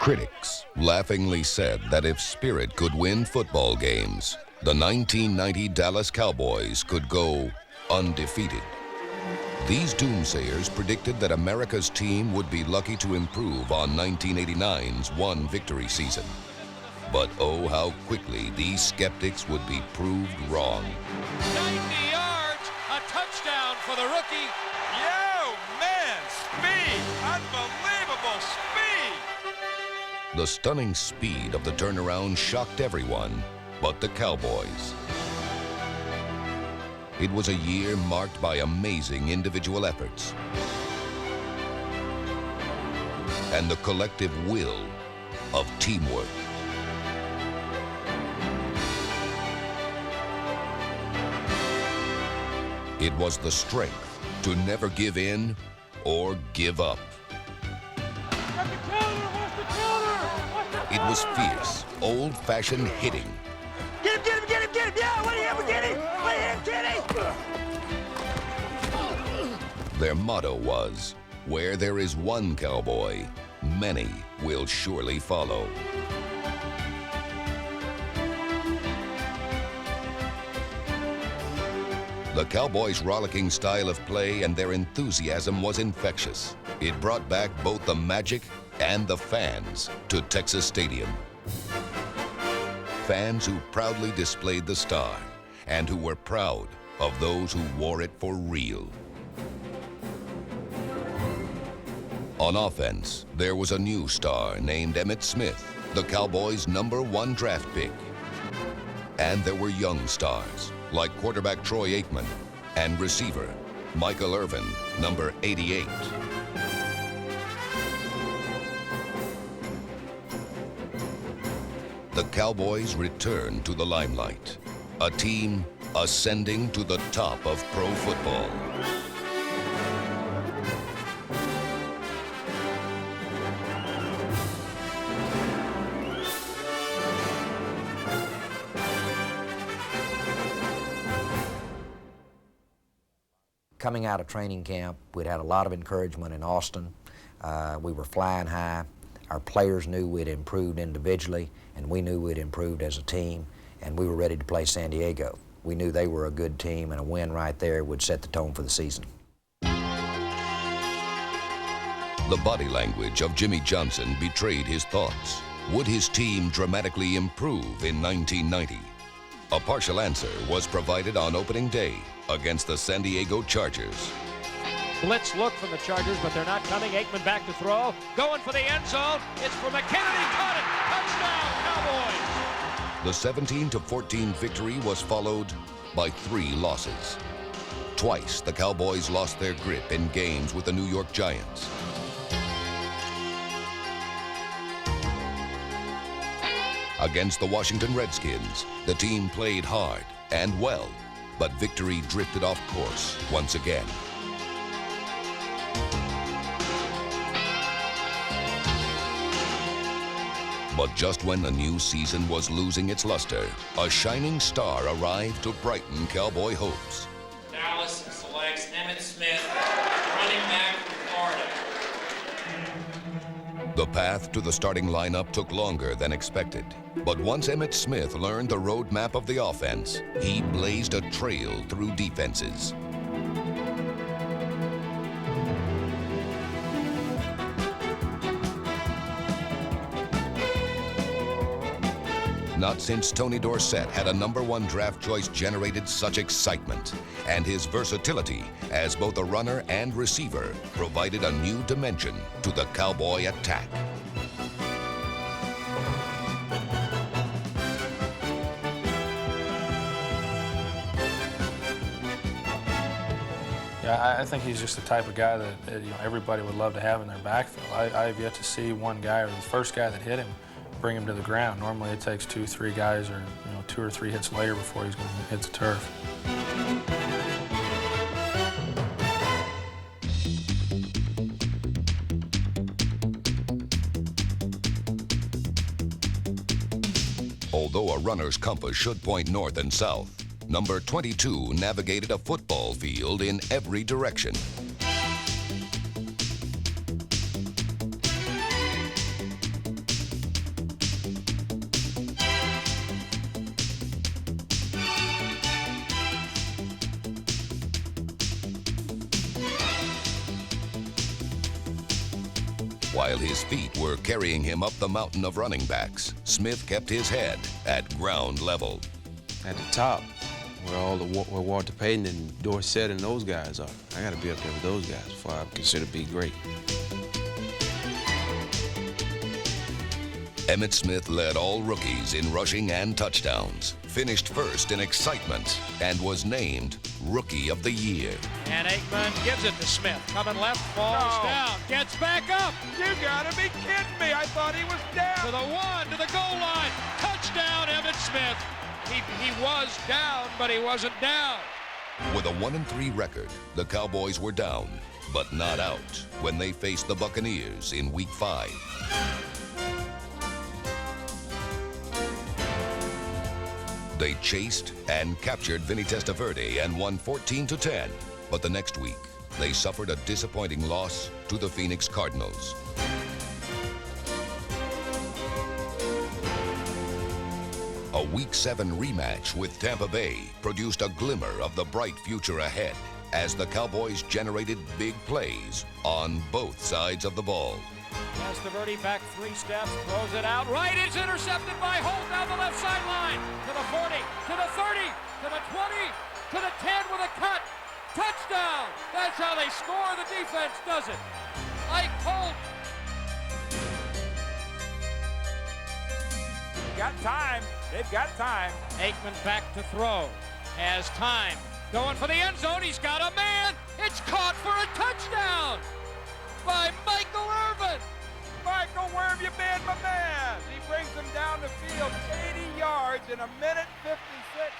Critics laughingly said that if spirit could win football games, the 1990 Dallas Cowboys could go undefeated. These doomsayers predicted that America's team would be lucky to improve on 1989's one victory season. But oh, how quickly these skeptics would be proved wrong. 90 yards, a touchdown for the rookie. Yo, man, speed, unbelievable speed. The stunning speed of the turnaround shocked everyone but the Cowboys. It was a year marked by amazing individual efforts and the collective will of teamwork. It was the strength to never give in or give up. It was fierce, old-fashioned hitting. Get him, get him, get him, get him! Yeah, let him get him! Let him get him! Their motto was, where there is one cowboy, many will surely follow. The Cowboys' rollicking style of play and their enthusiasm was infectious. It brought back both the magic and the fans to Texas Stadium. Fans who proudly displayed the star and who were proud of those who wore it for real. On offense, there was a new star named Emmitt Smith, the Cowboys' #1 draft pick. And there were young stars like quarterback Troy Aikman and receiver Michael Irvin, number 88. The Cowboys returned to the limelight, a team ascending to the top of pro football. Coming out of training camp, we'd had a lot of encouragement in Austin. We were flying high. Our players knew we'd improved individually, and we knew we'd improved as a team, and we were ready to play San Diego. We knew they were a good team, and a win right there would set the tone for the season. The body language of Jimmy Johnson betrayed his thoughts. Would his team dramatically improve in 1990? A partial answer was provided on opening day against the San Diego Chargers. Blitz look from the Chargers, but they're not coming. Aikman back to throw. Going for the end zone. It's for McKinnon. Caught it. Touchdown, Cowboys. The 17-14 victory was followed by 3 losses. Twice, the Cowboys lost their grip in games with the New York Giants. Against the Washington Redskins, the team played hard and well, but victory drifted off course once again. But just when the new season was losing its luster, a shining star arrived to brighten Cowboy hopes. Dallas selects Emmitt Smith, running back from Florida. The path to the starting lineup took longer than expected. But once Emmitt Smith learned the roadmap of the offense, he blazed a trail through defenses. Not since Tony Dorsett had a #1 draft choice generated such excitement, and his versatility as both a runner and receiver provided a new dimension to the Cowboy attack. Yeah, I think he's just the type of guy that everybody would love to have in their backfield. I have yet to see one guy, or the first guy that hit him, bring him to the ground. Normally it takes 2 or 3 guys, or 2 or 3 hits later before he's going to hit the turf. Although a runner's compass should point north and south, number 22 navigated a football field in every direction. While his feet were carrying him up the mountain of running backs, Smith kept his head at ground level. At the top, where Walter Payton and Dorsett and those guys are, I got to be up there with those guys before I consider being great. Emmitt Smith led all rookies in rushing and touchdowns, finished first in excitement, and was named Rookie of the Year. And Aikman gives it to Smith. Coming left, falls down, gets back up. You gotta be kidding me. I thought he was down. To the one, to the goal line. Touchdown, Emmitt Smith. He was down, but he wasn't down. With a 1-3 record, the Cowboys were down, but not out when they faced the Buccaneers in Week 5. They chased and captured Vinny Testaverde and won 14-10. But the next week, they suffered a disappointing loss to the Phoenix Cardinals. A Week 7 rematch with Tampa Bay produced a glimmer of the bright future ahead as the Cowboys generated big plays on both sides of the ball. Testaverde back 3 steps, throws it out. Right is intercepted by Holt down the left sideline. To the 40, to the 30, to the 20, to the 10 with a cut. Touchdown! That's how they score. The defense does it. Ike Holt. Got time. They've got time. Aikman back to throw. Has time. Going for the end zone. He's got a man. It's caught for a touchdown by Michael Irvin. Michael, where have you been, my man? He brings them down the field 80 yards in a minute 56.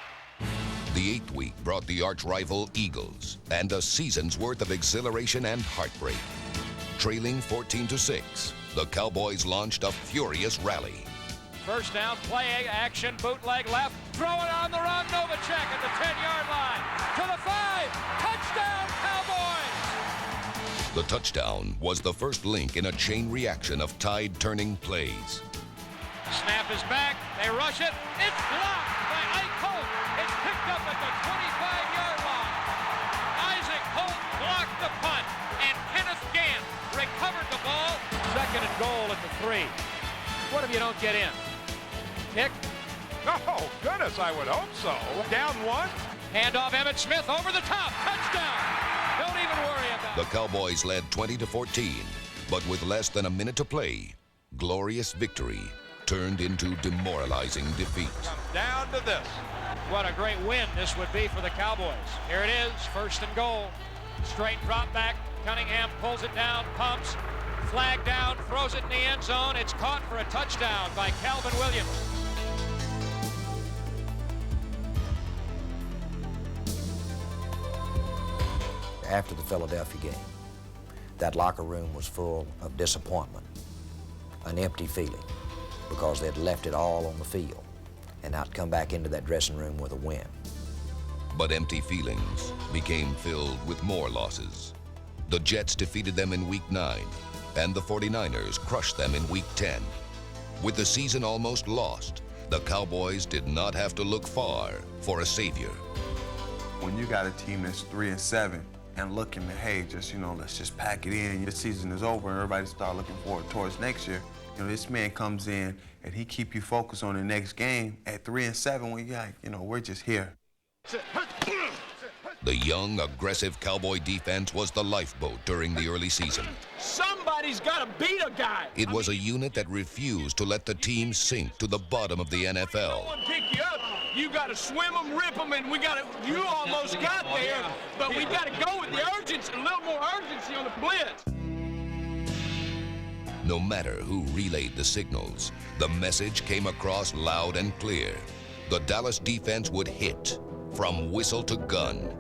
The 8th week brought the arch-rival Eagles and a season's worth of exhilaration and heartbreak. Trailing 14-6, the Cowboys launched a furious rally. First down, play action, bootleg left, throw it on the run, Novacek at the 10-yard line. To the 5, touchdown Cowboys! The touchdown was the first link in a chain reaction of tide-turning plays. Snap is back, they rush it, it's blocked by Ike Holt. It's picked up at the 25-yard line. Isaac Holt blocked the punt, and Kenneth Gant recovered the ball. 2nd and goal at the 3. What if you don't get in? Kick. Oh, goodness, I would hope so. Down 1. Handoff Emmitt Smith over the top. Touchdown. Don't even worry about it. The Cowboys led 20-14, but with less than a minute to play, glorious victory turned into demoralizing defeat. Comes down to this. What a great win this would be for the Cowboys. Here it is, 1st and goal. Straight drop back. Cunningham pulls it down, pumps. Flag down, throws it in the end zone. It's caught for a touchdown by Calvin Williams. After the Philadelphia game, that locker room was full of disappointment, an empty feeling, because they'd left it all on the field and not come back into that dressing room with a win. But empty feelings became filled with more losses. The Jets defeated them in Week 9, and the 49ers crushed them in Week 10. With the season almost lost, the Cowboys did not have to look far for a savior. When you got a team that's 3-7 and looking to, hey, let's just pack it in. The season is over and everybody start looking forward towards next year. This man comes in and he keep you focused on the next game at 3-7 when you're like, we're just here. The young, aggressive Cowboy defense was the lifeboat during the early season. Somebody's got to beat a guy. It was a unit that refused to let the team sink to the bottom of the NFL. Pick you up. You got to swim them, rip them, and you almost got there, but we got to go with the urgency, a little more urgency on the blitz. No matter who relayed the signals, the message came across loud and clear. The Dallas defense would hit from whistle to gun.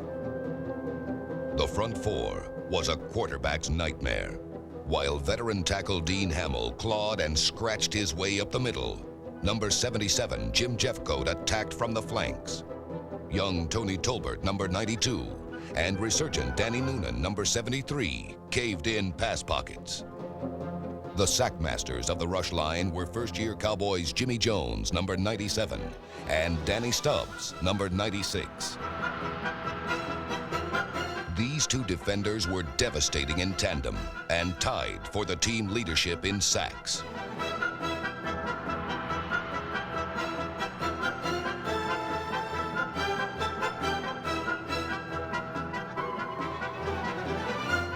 The front four was a quarterback's nightmare. While veteran tackle Dean Hamill clawed and scratched his way up the middle, number 77 Jim Jeffcoat attacked from the flanks. Young Tony Tolbert, number 92, and resurgent Danny Noonan, number 73, caved in pass pockets. The sackmasters of the rush line were first-year Cowboys Jimmy Jones, number 97, and Danny Stubbs, number 96. These two defenders were devastating in tandem and tied for the team leadership in sacks.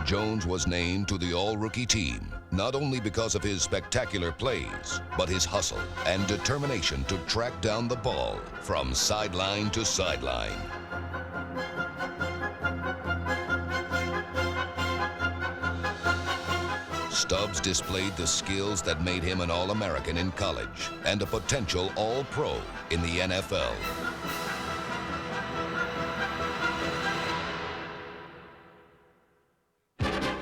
Jones was named to the all-rookie team, not only because of his spectacular plays, but his hustle and determination to track down the ball from sideline to sideline. Stubbs displayed the skills that made him an All-American in college and a potential All-Pro in the NFL.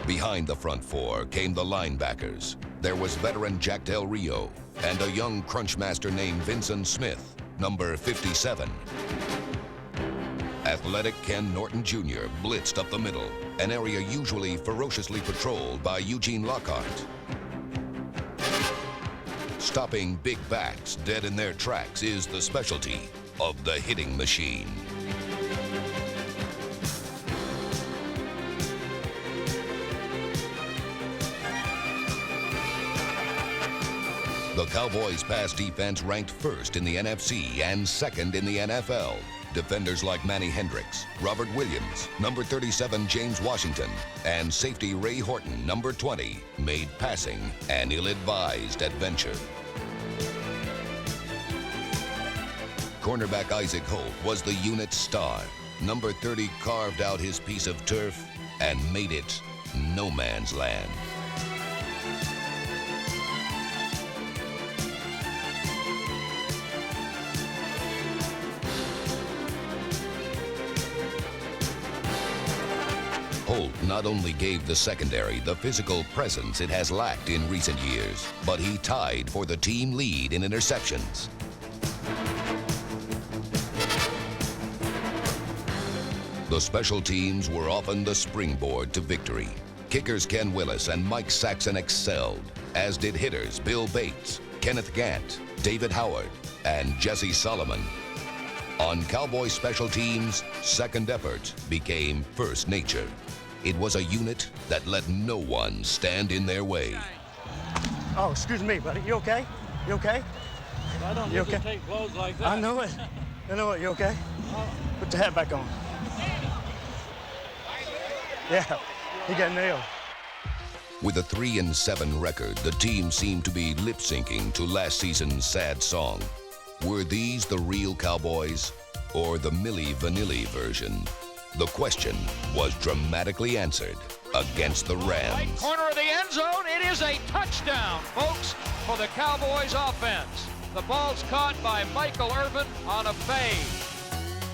Behind the front four came the linebackers. There was veteran Jack Del Rio and a young crunchmaster named Vincent Smith, number 57. Athletic Ken Norton Jr. blitzed up the middle, an area usually ferociously patrolled by Eugene Lockhart. Stopping big backs dead in their tracks is the specialty of the hitting machine. The Cowboys' pass defense ranked first in the NFC and second in the NFL. Defenders like Manny Hendricks, Robert Williams, number 37 James Washington, and safety Ray Horton, number 20, made passing an ill-advised adventure. Cornerback Isaac Holt was the unit's star. Number 30 carved out his piece of turf and made it no man's land. Holt not only gave the secondary the physical presence it has lacked in recent years, but he tied for the team lead in interceptions. The special teams were often the springboard to victory. Kickers Ken Willis and Mike Saxon excelled, as did hitters Bill Bates, Kenneth Gant, David Howard, and Jesse Solomon. On Cowboy special teams, second effort became first nature. It was a unit that let no one stand in their way. Oh, excuse me, buddy. You okay? You okay? I don't you usually okay? take blows like that. I know it. I know it. You okay? Put the hat back on. Yeah, he got nailed. With a 3-7 record, the team seemed to be lip-syncing to last season's sad song. Were these the real Cowboys or the Milli Vanilli version? The question was dramatically answered against the Rams. Right corner of the end zone. It is a touchdown, folks, for the Cowboys offense. The ball's caught by Michael Irvin on a fade.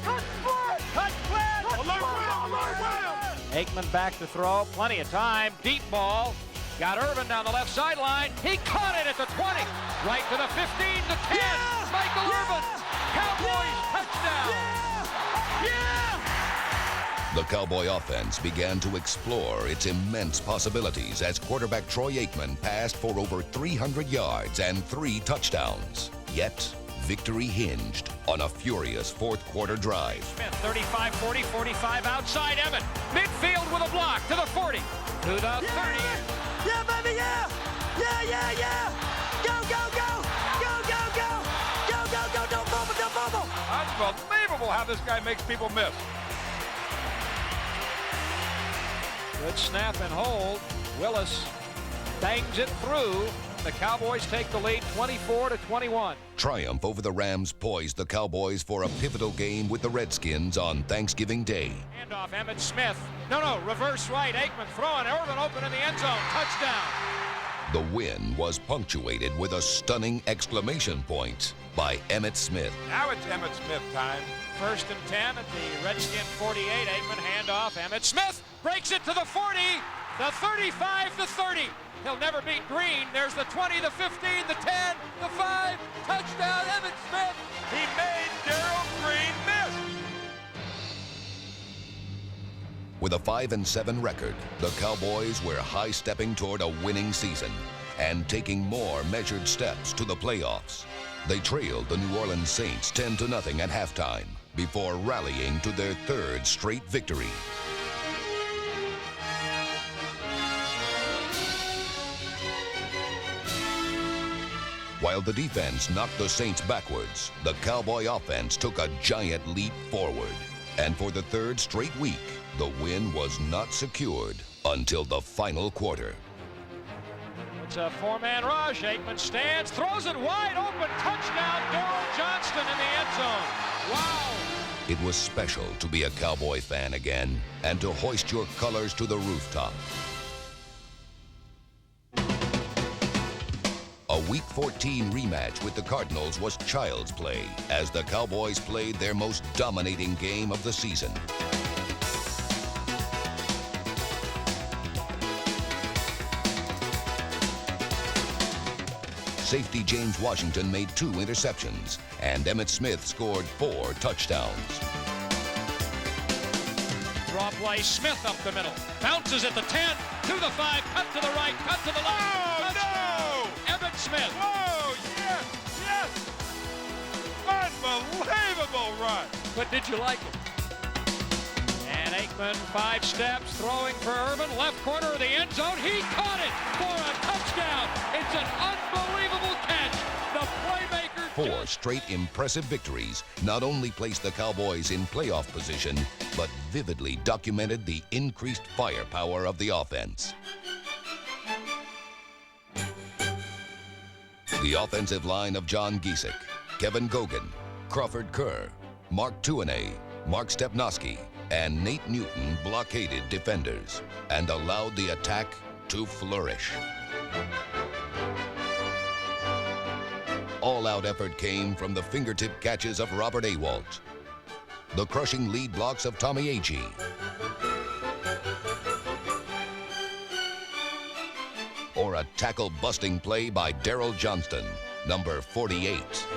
Cut split! Cut split! Alert Will! Aikman back to throw. Plenty of time. Deep ball. Got Irvin down the left sideline. He caught it at the 20. Right to the 15, the 10. Yeah! Michael Irvin. Cowboys touchdown. Yeah! The Cowboy offense began to explore its immense possibilities as quarterback Troy Aikman passed for over 300 yards and 3 touchdowns. Yet, victory hinged on a furious fourth-quarter drive. Smith, 35-40, 45 outside Emmett. Midfield with a block to the 40, to the 30. Yeah, baby, yeah! Yeah, yeah, yeah! Go, go, go! Go, go, go! Go, go, go! Don't fumble, don't fumble! Unbelievable how this guy makes people miss. Good snap and hold. Willis bangs it through. The Cowboys take the lead 24-21. Triumph over the Rams poised the Cowboys for a pivotal game with the Redskins on Thanksgiving Day. Handoff, Emmett Smith. No, reverse right. Aikman throwing. Irvin open in the end zone. Touchdown. The win was punctuated with a stunning exclamation point by Emmitt Smith. Now it's Emmitt Smith time. 1st and 10 at the Redskin 48. Aikman handoff. Emmitt Smith breaks it to the 40, the 35, the 30. He'll never beat Green. There's the 20, the 15, the 10, the 5. Touchdown, Emmitt Smith. He made Darryl Green miss. With a 5-7 record, the Cowboys were high-stepping toward a winning season and taking more measured steps to the playoffs. They trailed the New Orleans Saints 10-0 at halftime before rallying to their 3rd straight victory. While the defense knocked the Saints backwards, the Cowboy offense took a giant leap forward. And for the third straight week, the win was not secured until the final quarter. It's a four-man rush. Aikman stands, throws it wide open. Touchdown, Daryl Johnston in the end zone. Wow. It was special to be a Cowboy fan again and to hoist your colors to the rooftop. A Week 14 rematch with the Cardinals was child's play as the Cowboys played their most dominating game of the season. Safety James Washington made 2 interceptions, and Emmitt Smith scored 4 touchdowns. Draw play, Smith up the middle. Bounces at the 10, to the 5, cut to the right, cut to the left. Oh, no! Emmitt Smith. Whoa, yes, yes! Unbelievable run! But did you like it? And Aikman, 5 steps, throwing for Irvin, left corner of the end zone. He caught it for a touchdown. It's an unbelievable catch. The playmaker. 4 straight impressive victories not only placed the Cowboys in playoff position, but vividly documented the increased firepower of the offense. The offensive line of John Giesick, Kevin Gogan, Crawford Kerr, Mark Tuanay, Mark Stepnoski, and Nate Newton blockaded defenders and allowed the attack to flourish. All-out effort came from the fingertip catches of Robert Awalt, the crushing lead blocks of Tommy Agee, or a tackle-busting play by Daryl Johnston, number 48.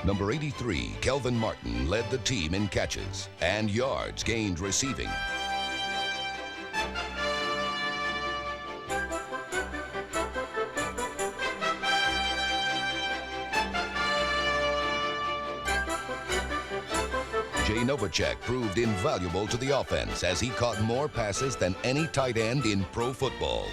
Number 83, Kelvin Martin, led the team in catches and yards gained receiving. Jay Novacek proved invaluable to the offense as he caught more passes than any tight end in pro football.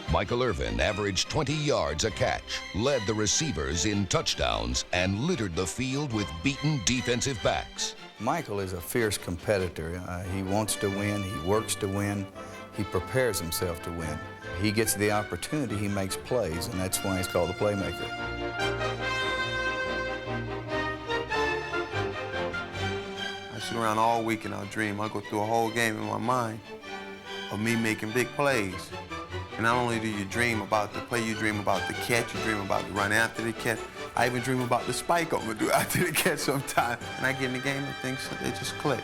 Michael Irvin averaged 20 yards a catch, led the receivers in touchdowns, and littered the field with beaten defensive backs. Michael is a fierce competitor. He wants to win, he works to win, he prepares himself to win. He gets the opportunity, he makes plays, and that's why he's called the playmaker. I sit around all week and I'll dream. I go through a whole game in my mind of me making big plays. And not only do you dream about the play, you dream about the catch, you dream about the run after the catch. I even dream about the spike I'm gonna do after the catch sometime. And I get in the game and things, they just click.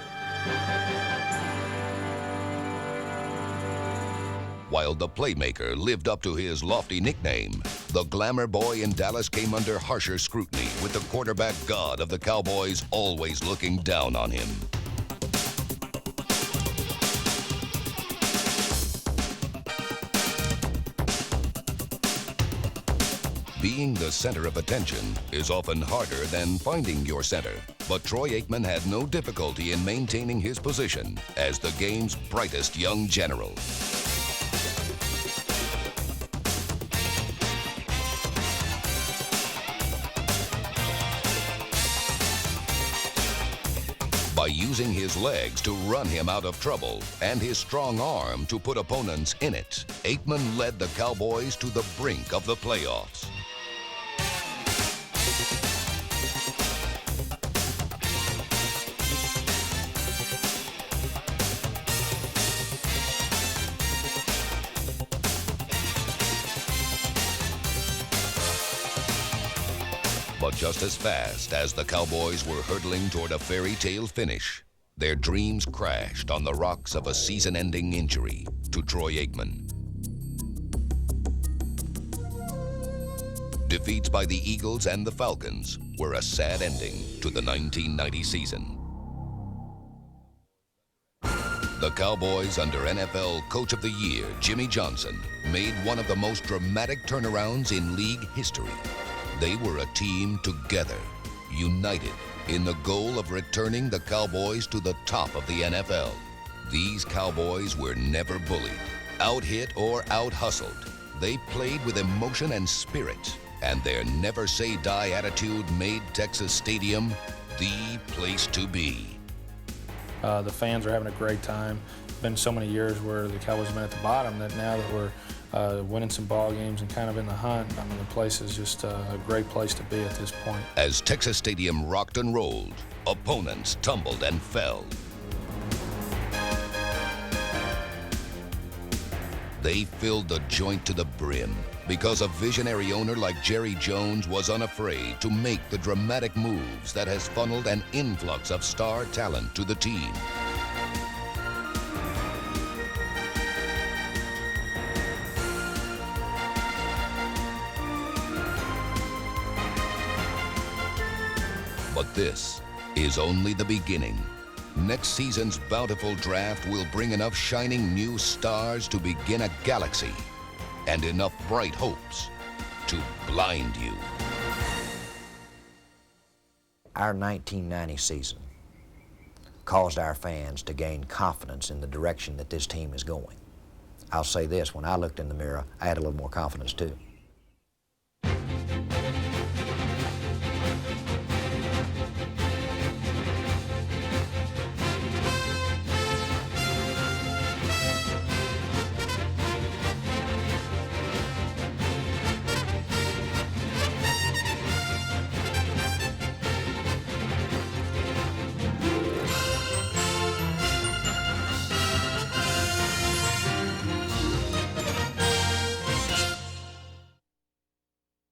While the playmaker lived up to his lofty nickname, the glamour boy in Dallas came under harsher scrutiny with the quarterback god of the Cowboys always looking down on him. Being the center of attention is often harder than finding your center, but Troy Aikman had no difficulty in maintaining his position as the game's brightest young general. By using his legs to run him out of trouble and his strong arm to put opponents in it, Aikman led the Cowboys to the brink of the playoffs. But just as fast as the Cowboys were hurtling toward a fairy tale finish, their dreams crashed on the rocks of a season-ending injury to Troy Aikman. Defeats by the Eagles and the Falcons were a sad ending to the 1990 season. The Cowboys, under NFL Coach of the Year Jimmy Johnson, made one of the most dramatic turnarounds in league history. They were a team together, united in the goal of returning the Cowboys to the top of the NFL. These Cowboys were never bullied, out-hit, or out-hustled. They played with emotion and spirit, and their never-say-die attitude made Texas Stadium the place to be. The fans are having a great time. Been so many years where the Cowboys have been at the bottom that now that we're winning some ball games and kind of in the hunt, I mean, the place is just a great place to be at this point. As Texas Stadium rocked and rolled, opponents tumbled and fell. They filled the joint to the brim because a visionary owner like Jerry Jones was unafraid to make the dramatic moves that has funneled an influx of star talent to the team. But this is only the beginning. Next season's bountiful draft will bring enough shining new stars to begin a galaxy and enough bright hopes to blind you. Our 1990 season caused our fans to gain confidence in the direction that this team is going. I'll say this, when I looked in the mirror, I had a little more confidence too.